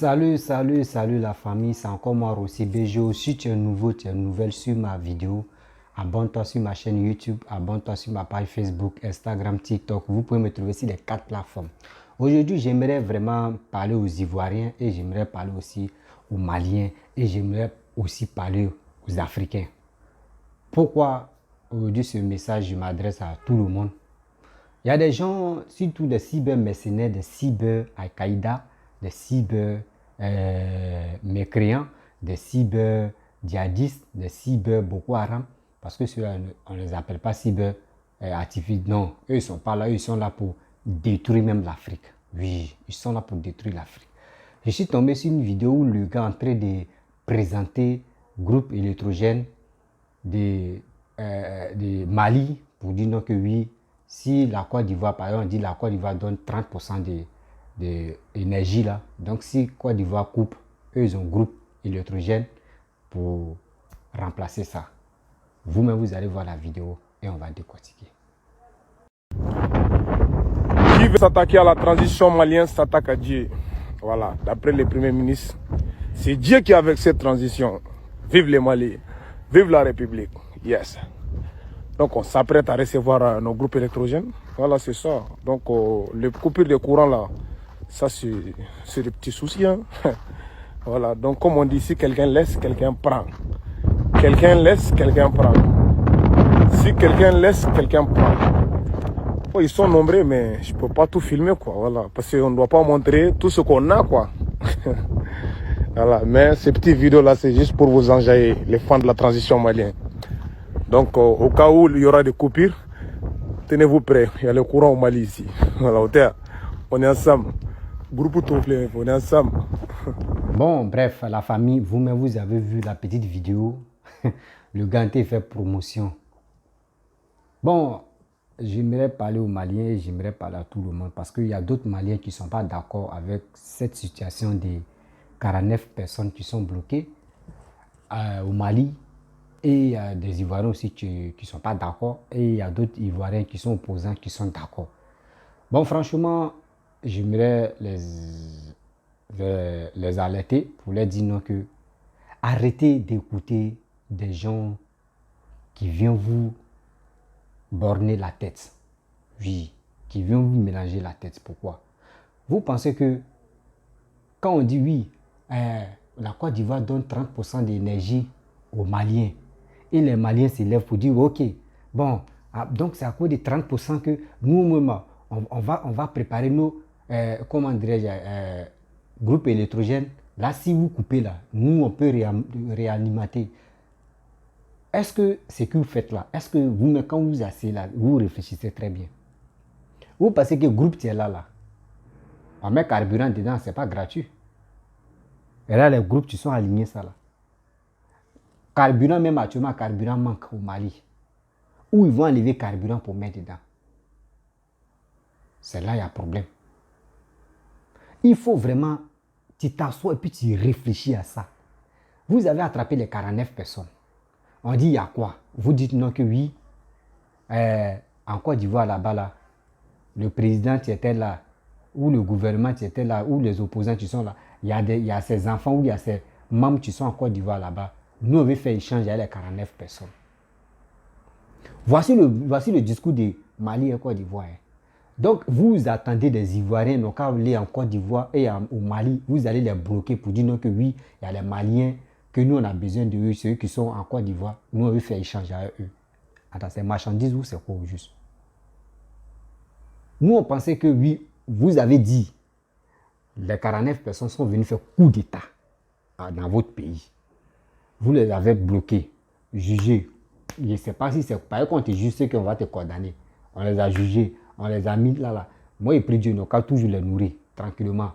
Salut la famille, c'est encore moi Rossi Bejo. Si tu es nouveau, tu es nouvelle sur ma vidéo, abonne-toi sur ma chaîne YouTube, abonne-toi sur ma page Facebook, Instagram, TikTok. Vous pouvez me trouver sur les 4 plateformes. Aujourd'hui, j'aimerais vraiment parler aux Ivoiriens et j'aimerais parler aussi aux Maliens et j'aimerais aussi parler aux Africains. Pourquoi aujourd'hui ce message, je m'adresse à tout le monde? Il y a des gens, surtout des cyber-mercenaires, des cyber-Al-Qaïda, des cyber-mécréants, des cyber-djihadistes, des cyber-Boko Haram, parce que ceux-là, on ne les appelle pas cyber-activistes. Non, eux, ils ne sont pas là, eux, ils sont là pour détruire même l'Afrique. Oui, ils sont là pour détruire l'Afrique. Je suis tombé sur une vidéo où le gars est en train de présenter groupe électrogène de Mali pour dire non que oui, si la Côte d'Ivoire, par exemple, on dit la Côte d'Ivoire donne 30% d'énergie là, donc si Côte d'Ivoire coupe, eux ils ont un groupe électrogène pour remplacer ça. Vous-même vous allez voir la vidéo et on va décortiquer. Qui veut s'attaquer à la transition malienne s'attaque à Dieu. Voilà, d'après le Premier ministre, c'est Dieu qui est avec cette transition. Vive les Mali, vive la République. Yes. Donc on s'apprête à recevoir nos groupes électrogènes. Voilà, c'est ça. Donc les coupures de courant là, ça c'est des petits soucis. Hein. Voilà, donc comme on dit, si quelqu'un laisse, quelqu'un prend. Quelqu'un laisse, quelqu'un prend. Si quelqu'un laisse, quelqu'un prend. Oh, ils sont nombreux, mais je peux pas tout filmer, quoi. Voilà, parce qu'on ne doit pas montrer tout ce qu'on a, quoi. Voilà, mais ces petites vidéos là, c'est juste pour vous enjailler, les fans de la transition malienne. Donc, au cas où il y aura des coupures, tenez-vous prêts. Il y a le courant au Mali ici. Voilà, on est ensemble. Groupe Touflé, on est ensemble. Bon, bref, la famille, vous-même, vous avez vu la petite vidéo. Le ganté fait promotion. Bon, j'aimerais parler aux Maliens et j'aimerais parler à tout le monde parce qu'il y a d'autres Maliens qui ne sont pas d'accord avec cette situation des 49 personnes qui sont bloquées au Mali. Et il y a des Ivoiriens aussi qui ne sont pas d'accord. Et il y a d'autres Ivoiriens qui sont opposants, qui sont d'accord. Bon, franchement, j'aimerais les alerter pour leur dire non que arrêtez d'écouter des gens qui viennent vous borner la tête. Oui, qui viennent vous mélanger la tête. Pourquoi? Vous pensez que quand on dit oui, la Côte d'Ivoire donne 30% d'énergie aux Maliens, et les Maliens s'élèvent pour dire ok, bon, donc c'est à cause des 30% que nous-mêmes, on va préparer nos, comment dirais-je, groupes électrogènes. Là, si vous coupez là, nous, on peut réalimenter. Est-ce que ce que vous faites là, est-ce que vous, quand vous asseyez là, vous réfléchissez très bien? Vous pensez que le groupe qui est là, on met carburant dedans, c'est pas gratuit. Et là, les groupes qui sont alignés, ça là. Carburant, même actuellement, carburant manque au Mali. Où ils vont enlever carburant pour mettre dedans? C'est là il y a problème. Il faut vraiment, tu t'assois et puis tu réfléchis à ça. Vous avez attrapé les 49 personnes. On dit il y a quoi? Vous dites non que oui. En Côte d'Ivoire là-bas, là, le président qui était là, ou le gouvernement qui était là, ou les opposants qui sont là, il y a ces enfants ou il y a ces membres qui sont en Côte d'Ivoire là-bas. Nous, on veut faire échange avec les 49 personnes. Voici le discours de Mali et Côte d'Ivoire. Donc, vous attendez des Ivoiriens, donc quand vous allez en Côte d'Ivoire et au Mali, vous allez les bloquer pour dire non que oui, il y a les Maliens, que nous, on a besoin de eux, ceux qui sont en Côte d'Ivoire. Nous, on veut faire échange avec eux. Attends, c'est marchandises ou c'est quoi au juste? Nous, on pensait que oui, vous avez dit, les 49 personnes sont venues faire coup d'État dans votre pays. Vous les avez bloqués, jugés. Je ne sais pas si c'est pas qu'on te juge, c'est qu'on va te condamner. On les a jugés, on les a mis là. Moi, j'ai pris Dieu, nous avons toujours les nourrir, tranquillement.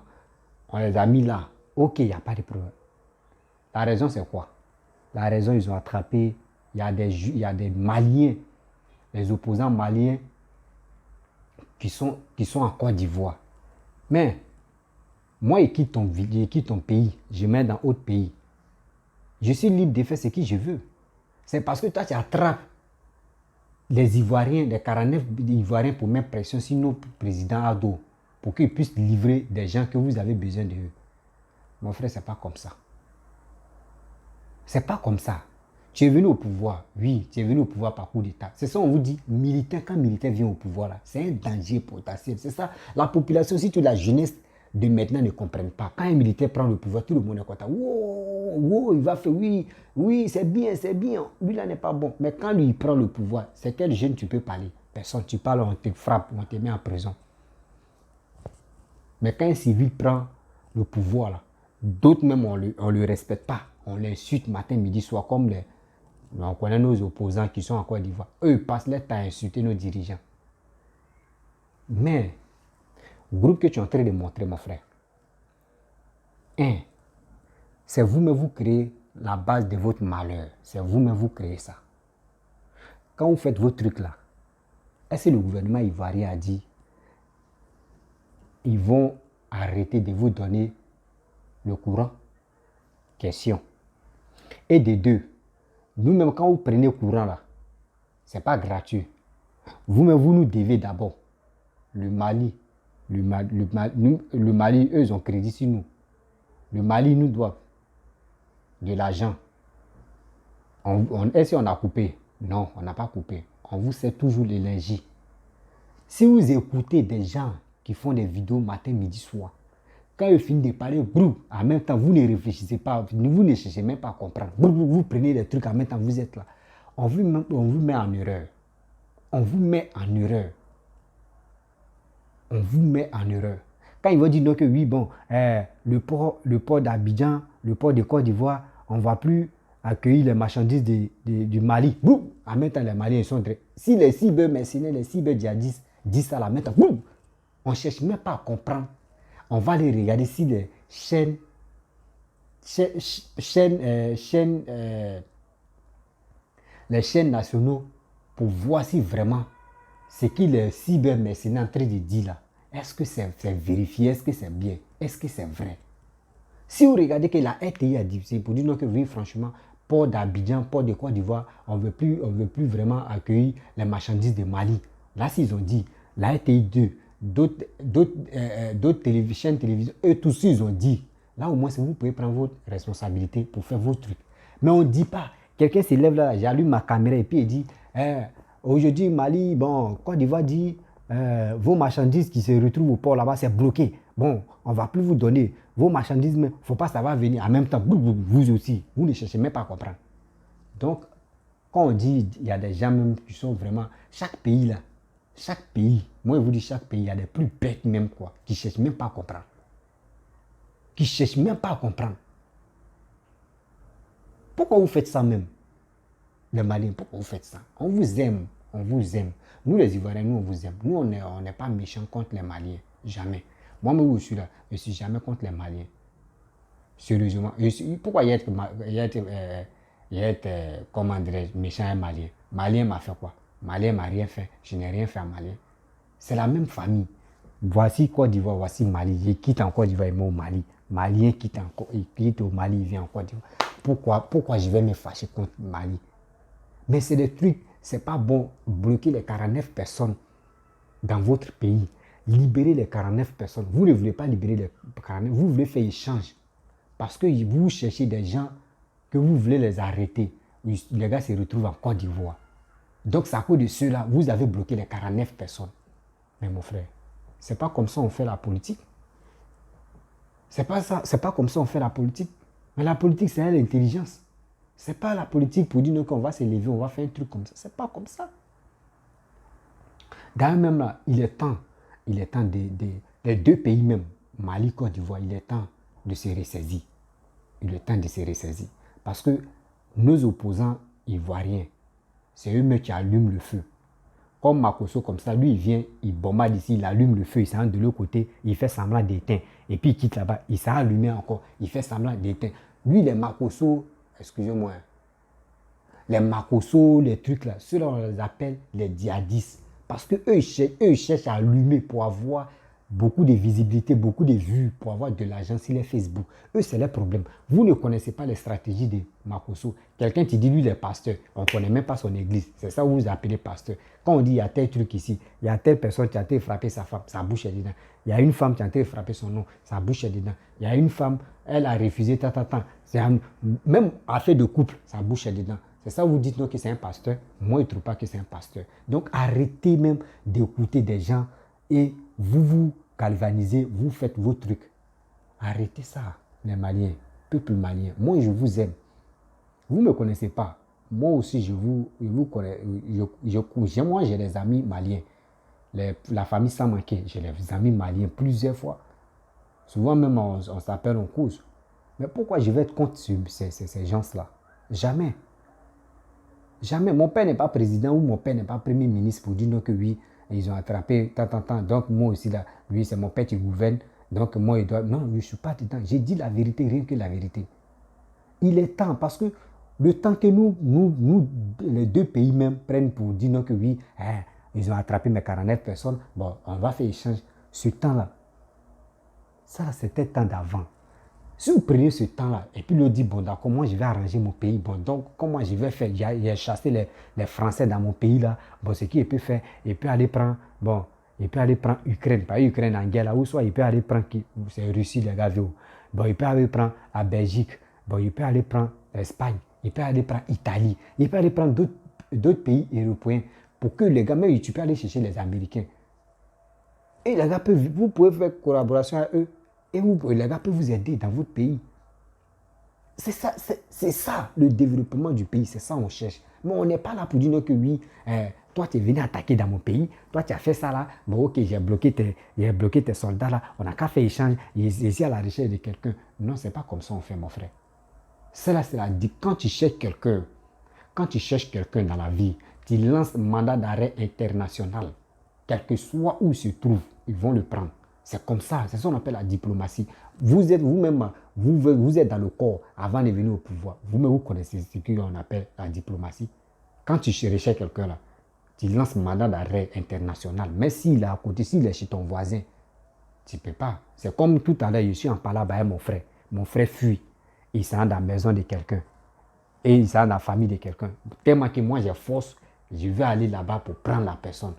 On les a mis là. Ok, il n'y a pas de problème. La raison, c'est quoi? La raison, ils ont attrapé, il y a des Maliens, les opposants maliens qui sont en Côte d'Ivoire. Mais, moi, je quitte ton pays, je mets dans autre pays. Je suis libre de faire ce que je veux. C'est parce que toi, tu attrapes les Ivoiriens, les 49 Ivoiriens pour mettre pression sur nos présidents Ado, pour qu'ils puissent livrer des gens que vous avez besoin d'eux. Mon frère, c'est pas comme ça. C'est pas comme ça. Tu es venu au pouvoir, oui, tu es venu au pouvoir par coup d'État. C'est ça, on vous dit, militaire, quand militaire vient au pouvoir, là, c'est un danger potentiel. C'est ça, la population, surtout la jeunesse de maintenant ne comprennent pas. Quand un militaire prend le pouvoir, tout le monde est content. Wow, wow, il va faire, oui, oui, c'est bien, c'est bien. Lui, là, n'est pas bon. Mais quand lui, il prend le pouvoir, c'est quel jeune tu peux parler? Personne, tu parles, on te frappe, on te met en prison. Mais quand un civil prend le pouvoir, là, d'autres même, on ne le respecte pas. On l'insulte matin, midi, soir, comme les... On connaît nos opposants qui sont en Côte d'Ivoire. Eux, ils passent leur temps à insulter nos dirigeants. Mais, le groupe que tu es en train de montrer, mon frère, c'est vous-même vous créez la base de votre malheur. C'est vous-même vous créez ça. Quand vous faites vos trucs là, est-ce que le gouvernement ivoirien a dit ils vont arrêter de vous donner le courant? Question. Et des deux, nous-mêmes, quand vous prenez le courant là, ce n'est pas gratuit. Vous-même, vous nous devez d'abord. Le Mali, le Mali, eux, ils ont crédit sur nous. Le Mali nous doit de l'argent. Est-ce qu'on a coupé? Non, on n'a pas coupé. On vous sert toujours l'énergie. Si vous écoutez des gens qui font des vidéos matin, midi, soir, quand ils finissent de parler, en même temps, vous ne réfléchissez pas, vous ne cherchez même pas à comprendre. Vous prenez des trucs en même temps, vous êtes là. On vous met en erreur. On vous met en erreur. On vous met en erreur. Quand ils vont dire donc que oui, bon, le port d'Abidjan, le port de Côte d'Ivoire, on ne va plus accueillir les marchandises du Mali. Boum, en même temps, les Maliens sont très... Si les cyber-mercenaires, les cyber-djihadistes disent ça là, maintenant, boum, on ne cherche même pas à comprendre. On va les regarder si les les chaînes nationaux pour voir si vraiment ce que les cyber-mercenaires sont en train de dire là, est-ce que c'est vérifié, est-ce que c'est bien, est-ce que c'est vrai? Si vous regardez que la RTI a dit, c'est pour dire non que oui, franchement, port d'Abidjan, port de Côte d'Ivoire, on ne veut plus vraiment accueillir les marchandises de Mali. Là, s'ils ont dit, la RTI 2, d'autres chaînes télévision, eux tous ils ont dit, là au moins vous pouvez prendre votre responsabilité pour faire vos trucs. Mais on ne dit pas, quelqu'un se lève là, j'allume ma caméra et puis il dit, aujourd'hui Mali, bon, Côte d'Ivoire dit, vos marchandises qui se retrouvent au port là-bas, c'est bloqué. Bon, on ne va plus vous donner vos marchandises, mais il ne faut pas ça va venir en même temps, vous aussi, vous ne cherchez même pas à comprendre. Donc, quand on dit, il y a des gens même qui sont vraiment, chaque pays là, chaque pays, moi je vous dis chaque pays, il y a des plus bêtes même quoi, qui ne cherchent même pas à comprendre. Qui ne cherchent même pas à comprendre. Pourquoi vous faites ça même? Les Maliens, pourquoi vous faites ça? On vous aime, on vous aime. Nous les Ivoiriens, nous on vous aime. Nous on n'est pas méchants contre les Maliens, jamais. Moi-même je suis là, je ne suis jamais contre les Maliens. Sérieusement. Pourquoi il y a comment dirais-je, méchant et Malien? Malien m'a fait quoi? Malien m'a rien fait. Je n'ai rien fait à Malien. C'est la même famille. Voici Côte d'Ivoire, voici Mali. Il quitte en Côte d'Ivoire, il met au Mali. Malien quitte au Mali, il vient en Côte d'Ivoire. Pourquoi je vais me fâcher contre Mali? Mais c'est des trucs, c'est pas bon. Bloquer les 49 personnes dans votre pays. Libérer les 49 personnes. Vous ne voulez pas libérer les 49, vous voulez faire échange. Parce que vous cherchez des gens que vous voulez les arrêter. Les gars se retrouvent en Côte d'Ivoire. Donc, c'est à cause de cela, vous avez bloqué les 49 personnes. Mais mon frère, c'est pas comme ça on fait la politique. C'est pas comme ça on fait la politique. Mais la politique, c'est l'intelligence. C'est pas la politique pour dire qu'on va se lever, on va faire un truc comme ça. C'est pas comme ça. D'ailleurs, même là, il est temps des deux pays même, Mali, Côte d'Ivoire, il est temps de se ressaisir. Il est temps de se ressaisir. Parce que nos opposants ivoiriens, c'est eux-mêmes qui allument le feu. Comme Makosso, comme ça, lui, il vient, il bombarde ici, il allume le feu, il s'en de l'autre côté, il fait semblant d'éteindre. Et puis il quitte là-bas, il s'est allumé encore, il fait semblant d'éteindre. Lui, les Makosso, excusez-moi, les Makosso, les trucs là, ceux-là, on les appelle les djihadistes. Parce qu'eux, ils cherchent à allumer pour avoir beaucoup de visibilité, beaucoup de vues pour avoir de l'argent sur les Facebook. Eux, c'est leur problème. Vous ne connaissez pas les stratégies de Makosso. Quelqu'un te dit, lui, il est pasteur. On ne connaît même pas son église. C'est ça que vous appelez pasteur. Quand on dit, il y a tel truc ici, il y a telle personne qui a été frappé sa femme, sa bouche est dedans. Il y a une femme qui a été frappé son nom, sa bouche est dedans. Il y a une femme, elle a refusé, même affaire de couple, sa bouche est dedans. C'est ça, vous dites non que c'est un pasteur. Moi, je ne trouve pas que c'est un pasteur. Donc, arrêtez même d'écouter des gens et vous galvanisez, vous faites vos trucs. Arrêtez ça, les Maliens, peuple malien. Moi, je vous aime. Vous ne me connaissez pas. Moi aussi, je vous connais. Moi, j'ai des amis maliens. La famille sans manquer, j'ai des amis maliens plusieurs fois. Souvent même, on s'appelle, on cause. Mais pourquoi je vais être contre ces gens-là? Jamais. Jamais. Mon père n'est pas président ou mon père n'est pas premier ministre pour dire non que oui, ils ont attrapé tant. Donc moi aussi, là, lui, c'est mon père qui gouverne. Donc moi, il doit... Non, je ne suis pas dedans. J'ai dit la vérité, rien que la vérité. Il est temps, parce que le temps que nous les deux pays même prennent pour dire non que oui, ils ont attrapé mes 49 personnes, bon, on va faire échange. Ce temps-là, ça, c'était temps d'avant. Si vous prenez ce temps-là et puis le dit, bon, d'accord, moi je vais arranger mon pays, bon, donc comment je vais faire? J'ai chassé les Français dans mon pays là, bon, ce qu'il peut faire, il peut aller prendre, bon, il peut aller prendre Ukraine, pas Ukraine en guerre là, ou soit il peut aller prendre, c'est Russie les gars, bon, il peut aller prendre la Belgique, bon, il peut aller prendre l'Espagne, il peut aller prendre l'Italie, il peut aller prendre d'autres pays européens pour que les gars, même tu peux aller chercher les Américains. Et les gars, vous pouvez faire collaboration avec eux. Et les gars peuvent vous aider dans votre pays. C'est ça le développement du pays, c'est ça on cherche. Mais on n'est pas là pour dire que oui, toi tu es venu attaquer dans mon pays, toi tu as fait ça là, bon ok, j'ai bloqué tes soldats là, on n'a qu'à faire échange, ici à la recherche de quelqu'un. Non, c'est pas comme ça on fait mon frère. Cela, c'est la dit, quand tu cherches quelqu'un dans la vie, tu lances un mandat d'arrêt international, quel que soit où il se trouve, ils vont le prendre. C'est comme ça, c'est ce qu'on appelle la diplomatie. Vous êtes vous-même, vous êtes dans le corps avant de venir au pouvoir. Vous-même, vous connaissez ce qu'on appelle la diplomatie. Quand tu recherches quelqu'un là, tu lances un mandat d'arrêt international. Mais s'il est à côté, s'il est chez ton voisin, tu ne peux pas. C'est comme tout à l'heure, je suis en parlant avec mon frère. Mon frère fuit. Il s'en va dans la maison de quelqu'un. Et il s'en va dans la famille de quelqu'un. Tellement que moi, j'ai force, je vais aller là-bas pour prendre la personne.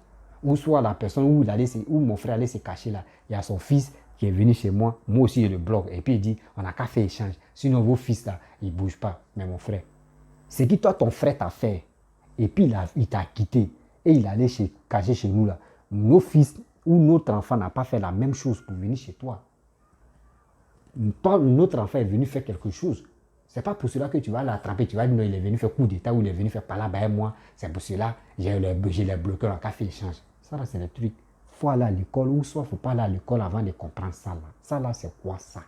Ou soit la personne où mon frère allait se cacher là, il y a son fils qui est venu chez moi, moi aussi je le bloque. Et puis il dit, on n'a qu'à faire échange. Sinon vos fils là, ils ne bougent pas. Mais mon frère, c'est que toi, ton frère t'a fait. Et puis il t'a quitté. Et il allait cacher chez nous là. Nos fils ou notre enfant n'a pas fait la même chose pour venir chez toi. Notre enfant est venu faire quelque chose. C'est pas pour cela que tu vas l'attraper, tu vas dire non, il est venu faire coup d'état ou il est venu faire par là, ben moi, c'est pour cela j'ai les bloqué dans le café échange. Ça là, c'est le truc. Il faut aller à l'école ou soit il ne faut pas aller à l'école avant de comprendre ça là. Ça là, c'est quoi ça?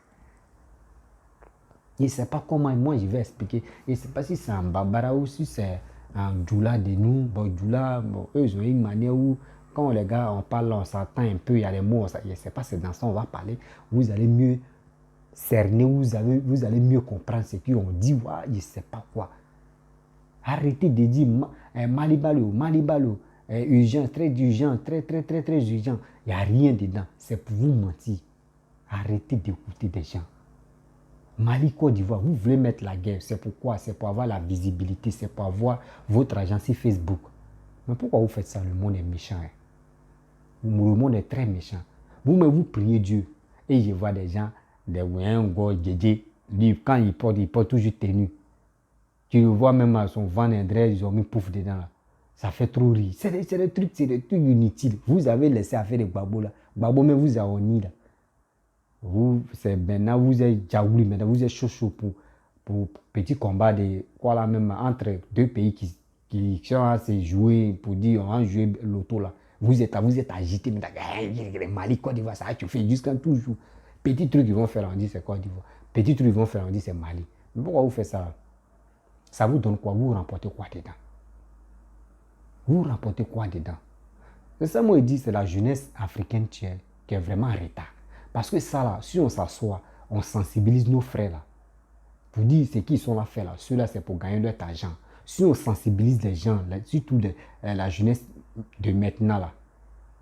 Je ne sais pas comment moi je vais expliquer. Je ne sais pas si c'est en Bambara ou si c'est en Djoula de nous. Bon, Djoula, bon, eux, ils ont une manière où, quand les gars, on parle, on s'attend un peu, il y a les mots, je ne sais pas, c'est dans ça on va parler. Vous allez mieux cerner, vous allez mieux comprendre ce qu'ils ont dit. Ouais, je ne sais pas quoi. Arrêtez de dire Malibalo, urgent, très urgent, très urgent. Il n'y a rien dedans. C'est pour vous mentir. Arrêtez d'écouter des gens. Mali, Côte d'Ivoire, vous voulez mettre la guerre. C'est pourquoi? C'est pour avoir la visibilité. C'est pour avoir votre agence sur Facebook. Mais pourquoi vous faites ça? Le monde est méchant. Hein? Le monde est très méchant. Vous priez Dieu. Et je vois des gens, des quand ils portent toujours tenue. Tu le vois même à son ventre indré, ils ont mis pouf dedans là. Ça fait trop rire. C'est des trucs inutiles. Vous avez laissé à faire des babos là. Babos, mais vous avez honni là. Vous, c'est maintenant, vous êtes jaouli, maintenant vous êtes chaud pour petit combat de quoi là même entre deux pays qui sont à se jouer pour dire on va jouer l'auto là. Vous êtes agité, mais Mali, Côte d'Ivoire, ça tu fais jusqu'à toujours. Petit truc ils vont faire, on dit c'est Côte d'Ivoire. Petit truc ils vont faire, on dit c'est Mali. Mais pourquoi vous faites ça? Ça vous donne quoi? Vous remportez quoi dedans? Vous remportez quoi dedans? C'est ça, moi, je dis, c'est la jeunesse africaine qui est vraiment en retard. Parce que ça, là, si on s'assoit, on sensibilise nos frères, là. Pour dire ce qu'ils sont là faire, là. Ceux-là, c'est pour gagner leur argent. Si on sensibilise les gens, là, surtout la jeunesse de maintenant, là,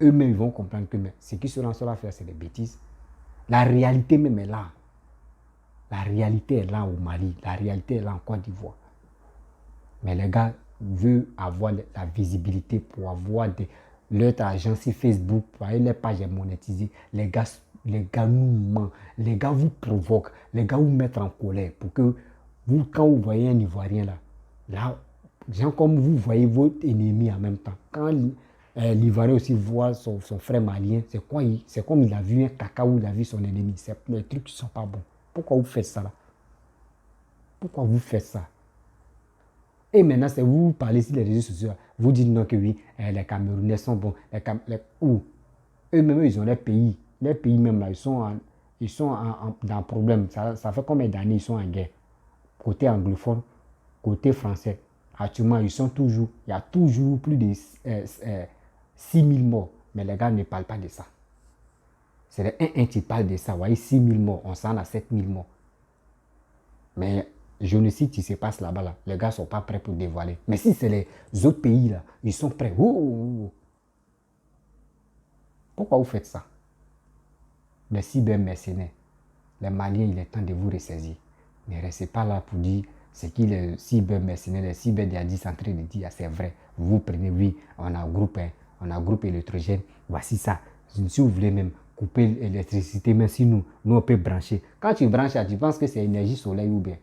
eux-mêmes ils vont comprendre que ce qu'ils seront seuls à faire, c'est des bêtises. La réalité même est là. La réalité est là au Mali. La réalité est là en Côte d'Ivoire. Mais les gars veulent avoir la visibilité pour avoir leur agence Facebook, pour avoir les pages monétisées. Les gars nous mentent. Les gars vous provoquent. Les gars vous mettent en colère pour que vous, quand vous voyez un Ivoirien là, gens comme vous voyez votre ennemi en même temps. Quand l'Ivoirien aussi voit son frère malien, c'est comme il a vu un caca ou il a vu son ennemi. C'est les trucs qui ne sont pas bons. Pourquoi vous faites ça là? Pourquoi vous faites ça? Et maintenant, c'est vous parlez sur les réseaux sociaux. Vous dites non que oui, les Camerounais sont bons. Eux-mêmes, ils ont les pays. Les pays même là, ils sont dans problème. Ça fait combien d'années ils sont en guerre? Côté anglophone, côté français. Actuellement, il y a toujours plus de 6000 morts. Mais les gars ne parlent pas de ça. C'est les 1 qui parlent de ça. Vous voyez, 6000 morts. On s'en a 7000 morts. Mais génocide qui se passe là-bas, là, les gars ne sont pas prêts pour dévoiler. Mais si c'est les autres pays, là, ils sont prêts. Pourquoi vous faites ça? Les cybermercenaires, les Maliens, il est temps de vous ressaisir. Ne restez pas là pour dire ce qui les cybermercenaires, les cyberdjihadistes sont en train de dire, c'est vrai. Vous prenez, oui, on a un groupe électrogène, voici ça. Si vous voulez même couper l'électricité, même si nous on peut brancher. Quand tu branches, tu penses que c'est énergie soleil ou bien?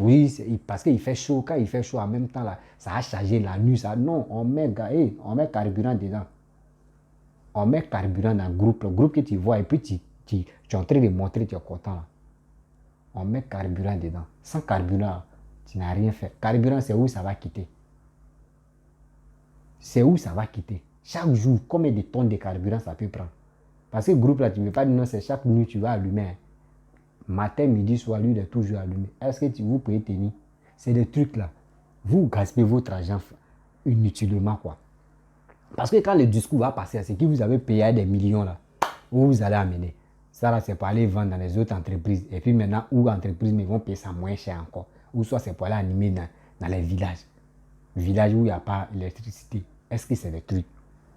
Oui, parce qu'il fait chaud. Quand il fait chaud en même temps, là, ça a chargé la nuit. Ça, non, on met carburant dedans. On met carburant dans le groupe que tu vois, et puis tu es en train de montrer, tu es content. Là. On met carburant dedans. Sans carburant, tu n'as rien fait. Carburant, c'est où ça va quitter. C'est où ça va quitter. Chaque jour, combien de tonnes de carburant ça peut prendre? Parce que le groupe là, tu ne veux pas dire non, c'est chaque nuit tu vas allumer. Matin, midi, soir, lui, il est toujours allumé. Est-ce que vous pouvez tenir? C'est des trucs là. Vous gaspillez votre argent inutilement, quoi. Parce que quand le discours va passer, c'est que vous avez payé des millions là, où vous allez amener. Ça là, c'est pour aller vendre dans les autres entreprises. Et puis maintenant, où entreprises, mais ils vont payer ça moins cher encore. Ou soit c'est pour aller animer dans les villages. Villages où il n'y a pas d'électricité. Est-ce que c'est des trucs?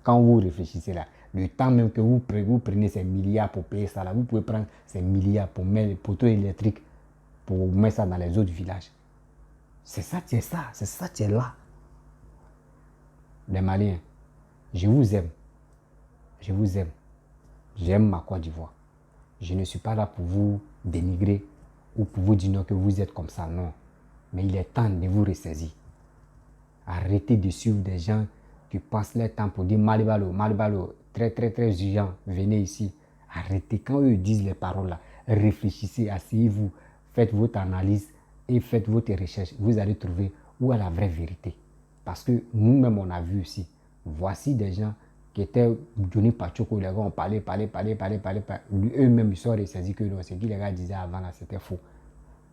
Quand vous réfléchissez là, le temps même que vous prenez ces milliards pour payer ça là, vous pouvez prendre ces milliards pour mettre les poteaux électriques, pour mettre ça dans les autres villages. C'est ça, tu es là. Les Maliens, je vous aime. Je vous aime. J'aime ma Côte d'Ivoire. Je ne suis pas là pour vous dénigrer ou pour vous dire non que vous êtes comme ça, non. Mais il est temps de vous ressaisir. Arrêtez de suivre des gens qui passent leur temps pour dire Malibalo, très urgent, venez ici. Arrêtez. Quand eux disent les paroles là, réfléchissez, asseyez-vous, faites votre analyse et faites votre recherche. Vous allez trouver où est la vraie vérité. Parce que nous-mêmes, on a vu aussi. Voici des gens qui étaient donnés par Choco, les gars ont parlé. Eux-mêmes, ils sont ressaisis que ce que les gars disaient avant là, c'était faux.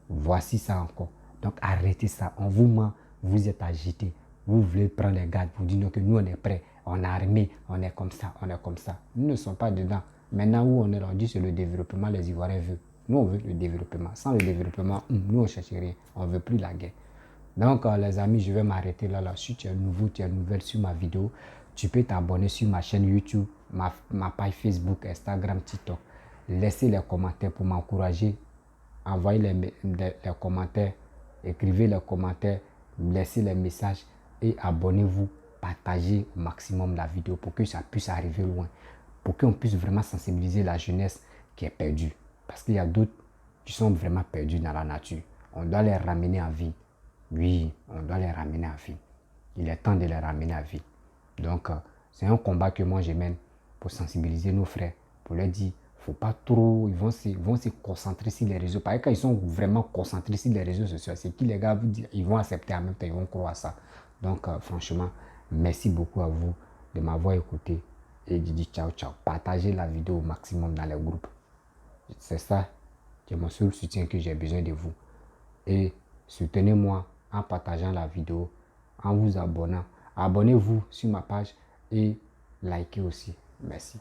Voici ça encore. Donc arrêtez ça. On vous ment, vous êtes agité. Vous voulez prendre les gardes pour dire que nous on est prêts, on est armés, on est comme ça, on est comme ça. Nous ne sommes pas dedans. Maintenant où on est rendu sur le développement, les Ivoiriens veulent. Nous on veut le développement. Sans le développement, nous on ne cherche rien. On ne veut plus la guerre. Donc les amis, je vais m'arrêter là. Si tu es nouveau, tu es nouvelle sur ma vidéo, tu peux t'abonner sur ma chaîne YouTube, ma page Facebook, Instagram, TikTok. Laissez les commentaires pour m'encourager. Envoyez les commentaires, écrivez les commentaires, laissez les messages et abonnez-vous, partagez au maximum la vidéo pour que ça puisse arriver loin, pour qu'on puisse vraiment sensibiliser la jeunesse qui est perdue. Parce qu'il y a d'autres qui sont vraiment perdus dans la nature. On doit les ramener en vie. Oui, on doit les ramener en vie. Il est temps de les ramener en vie. Donc, c'est un combat que moi je mène pour sensibiliser nos frères, pour leur dire, faut pas trop, ils vont se concentrer sur les réseaux. Parce que quand ils sont vraiment concentrés sur les réseaux sociaux, c'est que les gars vous disent, ils vont accepter en même temps, ils vont croire à ça. Donc, franchement, merci beaucoup à vous de m'avoir écouté et je dis ciao. Partagez la vidéo au maximum dans les groupes. C'est ça, c'est mon seul soutien que j'ai besoin de vous. Et soutenez-moi en partageant la vidéo, en vous abonnant. Abonnez-vous sur ma page et likez aussi. Merci.